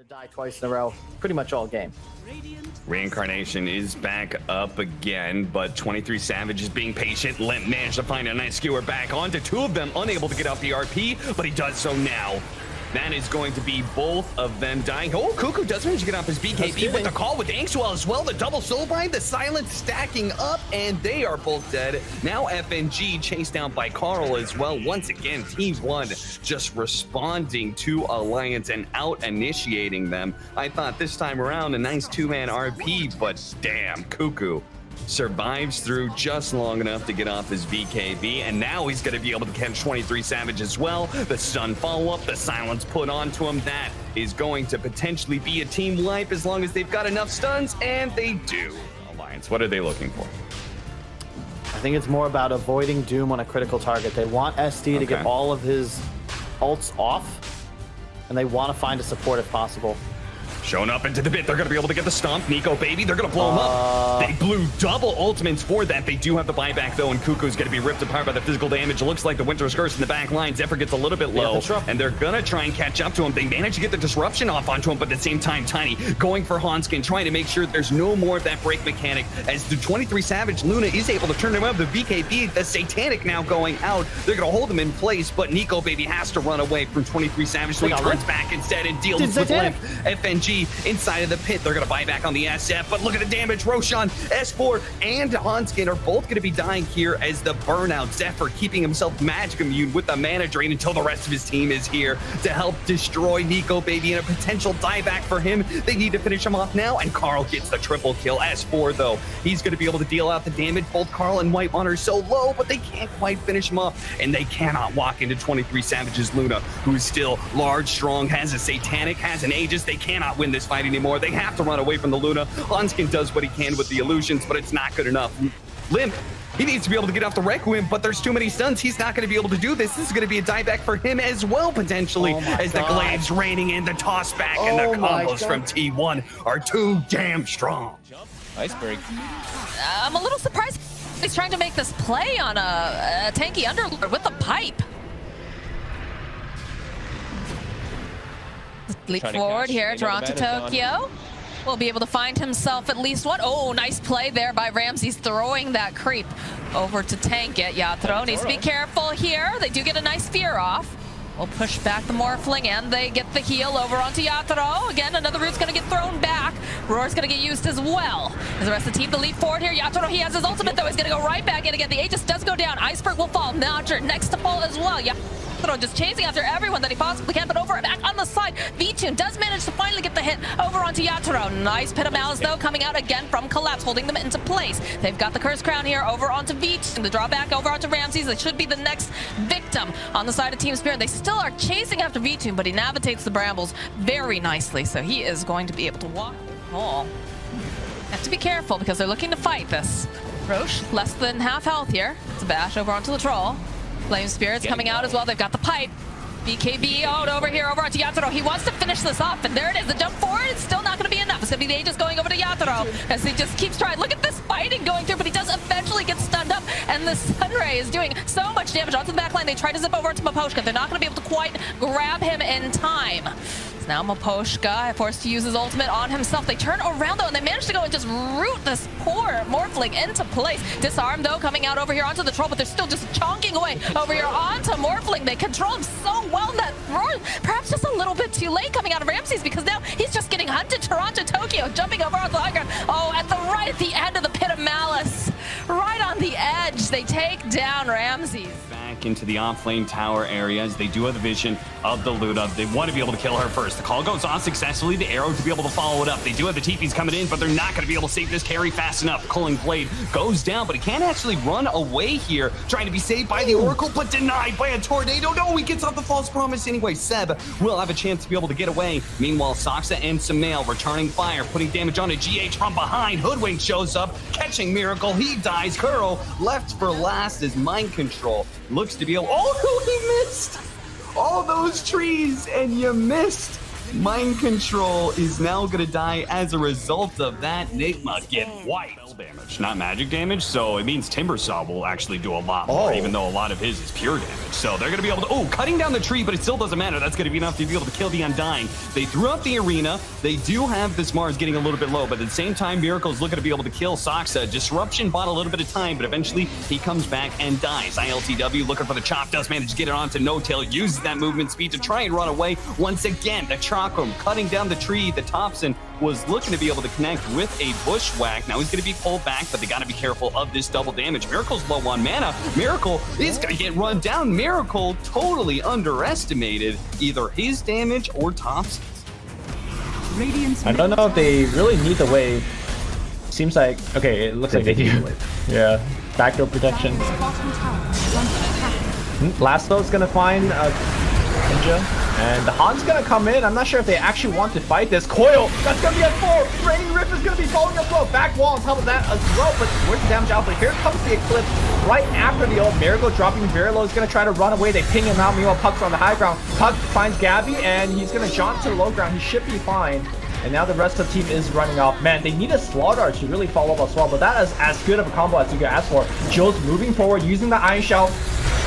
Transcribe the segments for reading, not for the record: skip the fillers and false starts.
Die twice in a row, pretty much all game. Reincarnation is back up again, but 23 Savage is being patient. Limp managed to find a nice skewer back onto two of them, unable to get off the RP, but he does so now. That is going to be both of them dying. Oh, Cuckoo does manage to get off his BKB with the call with Anxwell as well. The double soul bind, the silence stacking up, and they are both dead. Now FNG chased down by Carl as well. Once again, T1 just responding to Alliance and out-initiating them. I thought this time around a nice two-man RP, but damn, Cuckoo survives through just long enough to get off his BKB, and now he's going to be able to catch 23 Savage as well. The stun follow-up, the silence put onto him, that is going to potentially be a team wipe as long as they've got enough stuns, and they do. Alliance, what are they looking for? I think it's more about avoiding Doom on a critical target. They want SD to get all of his ults off, and they want to find a support if possible. Showing up into the bit, they're going to be able to get the stomp. Nico, baby, they're going to blow him up. They blew double ultimates for that. They do have the buyback, though, and Cuckoo's going to be ripped apart by the physical damage. It looks like the Winter's Curse in the back line. Zephyr gets a little bit low, and they're going to try and catch up to him. They manage to get the disruption off onto him, but at the same time, Tiny going for Hanskin, trying to make sure there's no more of that break mechanic. As the 23 Savage, Luna is able to turn him up. The BKB, the Satanic now going out. They're going to hold him in place, but Nico, baby, has to run away from 23 Savage, so he turns back instead and deals with Limp. FNG inside of the pit. They're going to buy back on the SF, but look at the damage. Roshan, S4, and Hanskin are both going to be dying here as the burnout. Zephyr keeping himself magic immune with the mana drain until the rest of his team is here to help destroy Nico, baby, and a potential dieback for him. They need to finish him off now, and Carl gets the triple kill. S4, though, he's going to be able to deal out the damage. Both Carl and White One are so low, but they can't quite finish him off, and they cannot walk into 23 Savage's Luna, who is still large, strong, has a Satanic, has an Aegis. They cannot win this fight anymore. They have to run away from the Luna. Hanskin does what he can with the illusions, but it's not good enough. Limp, he needs to be able to get off the Requiem, but there's too many stuns. He's not going to be able to do this. This is going to be a dieback for him as well, potentially, as the Glaives raining in, the toss back, and the combos from T1 are too damn strong. Iceberg. I'm a little surprised he's trying to make this play on a tanky Underlord with the pipe. Leap forward here, Toronto, Tokyo. Will be able to find himself at least one. Oh, nice play there by Ramses, throwing that creep over to tank it. Yatoro needs to be careful here. They do get a nice fear off. We'll push back the Morphling, and they get the heal over onto Yatoro. Again, another root's going to get thrown back. Roar's going to get used as well. As the rest of the team to leap forward here. Yatoro, he has his ultimate, though. He's going to go right back in again. The Aegis does go down. Iceberg will fall. Notcher next to fall as well. Just chasing after everyone that he possibly can, but over back on the side, V-Tune does manage to finally get the hit over onto Yatoro. Nice pit of malice, though, coming out again from Collapse, holding them into place. They've got the Curse Crown here over onto V-Tune. The drawback over onto Ramses. They should be the next victim on the side of Team Spirit. They still are chasing after V-Tune, but he navigates the brambles very nicely, so he is going to be able to walk the wall. Have to be careful because they're looking to fight this. Roche, less than half health here. It's a bash over onto the Troll. Flame Spirits coming out as well. They've got the pipe. BKB out over here, over onto Yatoro. He wants to finish this off, and there it is. The jump forward is still not going to be enough. It's going to be the Aegis going over to Yatoro as he just keeps trying. Look at this fighting going through, but he does eventually get stunned up, and the Sunray is doing so much damage onto the back line. They try to zip over to Maposhka. They're not going to be able to quite grab him in time. Now Maposhka forced to use his ultimate on himself. They turn around, though, and they manage to go and just root this poor Morphling into place. Disarm, though, coming out over here onto the Troll, but they're still just chonking away over here onto Morphling. They control him so well that Roar, perhaps just a little bit too late coming out of Ramses, because now he's just getting hunted. Toronto, Tokyo, jumping over onto the high ground. Oh, right at the end of the Pit of Malice. Right on the edge, they take down Ramses. Back into the off-lane tower areas. They do have the vision of the Luna. They want to be able to kill her first. The call goes off successfully. The arrow to be able to follow it up. They do have the TPs coming in, but they're not going to be able to save this carry fast enough. Culling Blade goes down, but he can't actually run away here, trying to be saved by the Oracle, but denied by a tornado. No, he gets off the false promise anyway. Seb will have a chance to be able to get away. Meanwhile, Saksa and Samael returning fire, putting damage on a GH from behind. Hoodwink shows up, catching Miracle. He dies. Kuro left for last as Mind Control looks to be able... Oh, he missed! All those trees, and you missed! Mind Control is now going to die as a result of that. Nigma get wiped. damage, not magic damage, so it means Timbersaw will actually do a lot more, even though a lot of his is pure damage. So they're going to be able to, cutting down the tree, but it still doesn't matter. That's going to be enough to be able to kill the Undying. They threw out the arena. They do have this Mars getting a little bit low, but at the same time, Miracle's looking to be able to kill Soxa. Disruption bought a little bit of time, but eventually he comes back and dies. ILTW looking for the chop, does manage to get it onto No-Tail, uses that movement speed to try and run away. Once again, the Chakram cutting down the tree. The Thompson was looking to be able to connect with a bushwhack. Now he's going to be pulled back, but they got to be careful of this double damage. Miracle's low on mana. Miracle is going to get run down. Miracle totally underestimated either his damage or Thompson's. I don't know if they really need the wave. Seems like, okay, it looks like they do. Yeah, backfield protection. Last though is gonna find Ninja, and the Han's gonna come in. I'm not sure if they actually want to fight this. Coil, that's gonna be at 4. Raining Rift is gonna be following as well. Back wall on top of that as well, but where's the damage output? Here comes the Eclipse right after the ult. Miracle dropping very low. He's gonna try to run away. They ping him out. Meanwhile, Puck's on the high ground. Puck finds Gabby, and he's gonna jaunt to the low ground. He should be fine. And now the rest of the team is running off. Man, they need a Slaughter Arch to really follow up as well, but that is as good of a combo as you can ask for. Joe's moving forward, using the Iron Shell,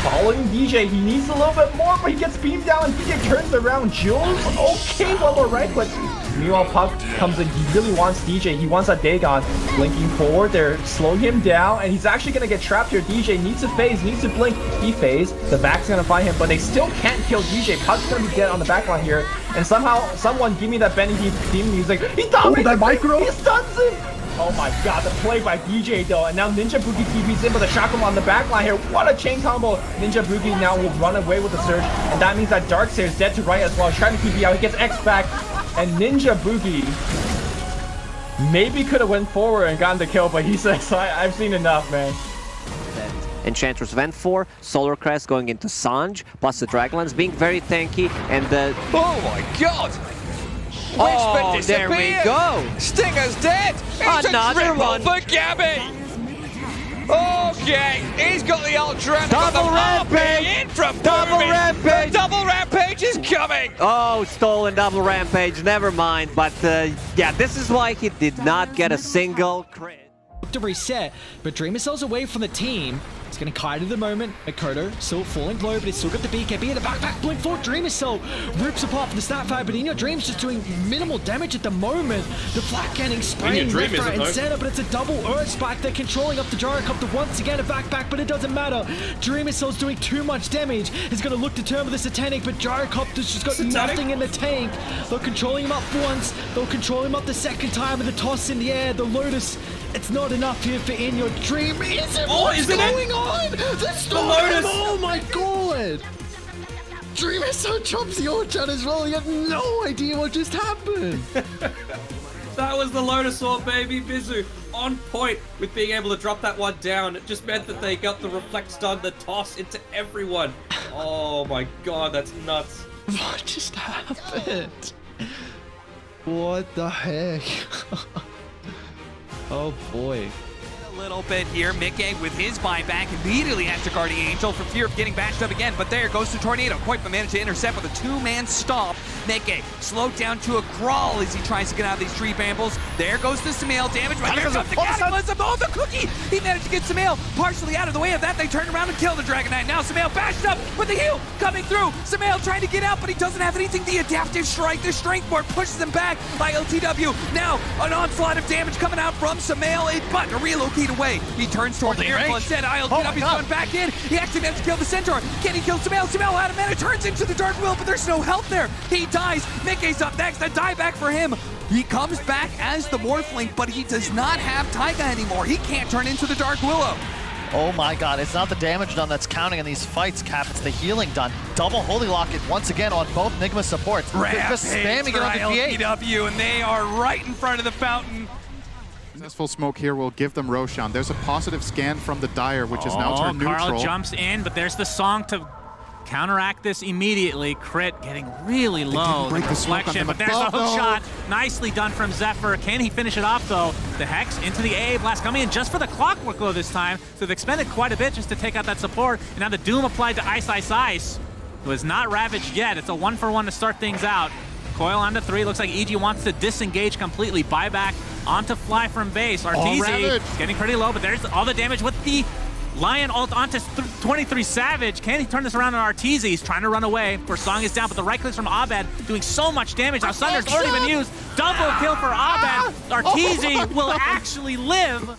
following DJ. He needs a little bit more, but he gets beamed down, and DJ turns around. Jules, okay, one more right click. Meanwhile, Puck comes in. He really wants DJ. He wants that Dagon. Blinking forward, they're slowing him down, and he's actually going to get trapped here. DJ needs to phase, needs to blink. He phase. The back's going to find him, but they still can't kill DJ. Puck's going to be dead on the back line here. And somehow, someone give me that Benny Heap theme music. He dominates. That micro. He stuns him. Oh my god, the play by DJ though. And now Ninja Boogie TP's in with a Chakram on the back line here. What a chain combo. Ninja Boogie now will run away with the surge. And that means that Darkseer is dead to right as well. He's trying to keep out. He gets X back. And Ninja Boogie maybe could have went forward and gotten the kill, but he says, I've seen enough, man. Enchantress Vent 4, Solar Crest going into Sanj, plus the Dragonlance being very tanky, and the... Oh my god! Oh, there we go! Stinger's dead! It's another one for Gabby! Okay, he's got the Ultra. Double rampage! In from double rampage! The double rampage is coming! Oh, stolen double rampage, never mind. But yeah, this is why he did not get a single crit. To reset, but Dreamer Cell's away from the team. It's getting kited at the moment. Makoto still falling low, but he's still got the BKB in the backpack. Blink for Dreamer Cell rips apart from the Snapfire, but In Your Dream's just doing minimal damage at the moment. The Flak getting spraying left, right, and center, but it's a double Earth Spike. They're controlling up the Gyrocopter once again, a backpack, but it doesn't matter. Dreamer Cell's doing too much damage. He's going to look to turn with the Satanic, but Gyrocopter's just got nothing in the tank. They're controlling him up once. They'll control him up the second time with the toss in the air. The Lotus, it's not enough here for In Your Dream. Is it? What's going on? That's the Lotus! Oh my god! Dreamer so chops the Orchard as well. You have no idea what just happened. That was the Lotus Orb, baby. Bizu on point with being able to drop that one down. It just meant that they got the reflect stun, the toss into everyone. Oh my god, that's nuts. What just happened? What the heck? Oh boy. A little bit here. Mickey with his buyback immediately has to Guardian Angel for fear of getting bashed up again, but there goes the Tornado. Koipa managed to intercept with a two-man stomp. Mickey slowed down to a crawl as he tries to get out of these tree brambles. There goes the Samael damage, but there comes the Cataclysm. Oh, the Cookie! He managed to get Samael partially out of the way of that. They turn around and kill the Dragon Knight. Now Samael bashed up with the heal coming through. Samael trying to get out, but he doesn't have anything. The Adaptive Strike, the Strength Board pushes him back by LTW. Now an onslaught of damage coming out from Samael, but a relocate away. He turns towards Miracle instead. ILTW's going back in. He actually managed to kill the Centaur. Can he kill Samael? Samael out of mana, turns into the Dark Will, but there's no help there. He dies. Mickey's up next. A dieback for him. He comes back as the Morphling, but he does not have Taiga anymore. He can't turn into the Dark Willow. Oh my god, it's not the damage done that's counting in these fights, Cap. It's the healing done. Double Holy Locket once again on both Nigma supports. They're just spamming it on the ILTW, and they are right in front of the fountain. Successful smoke here will give them Roshan. There's a positive scan from the Dire, which is now turned neutral. Carl jumps in, but there's the song to counteract this immediately. Crit getting really low. The deflection, but there's a hook shot. Nicely done from Zephyr. Can he finish it off, though? The Hex into the A blast coming in just for the Clockwork Glow this time. So they've expended quite a bit just to take out that support. And now the Doom applied to Ice Ice Ice, who is not ravaged yet. It's a 1-for-1 to start things out. Coil onto 3. Looks like EG wants to disengage completely. Buyback onto Fly from base. Arteezy getting pretty low, but there's all the damage with the Lion ult onto 23 Savage. Can he turn this around on Arteezy? He's trying to run away. Song is down, but the right clicks from Abed doing so much damage. Now Sunder's already been used. Double kill for Abed. Arteezy will actually live.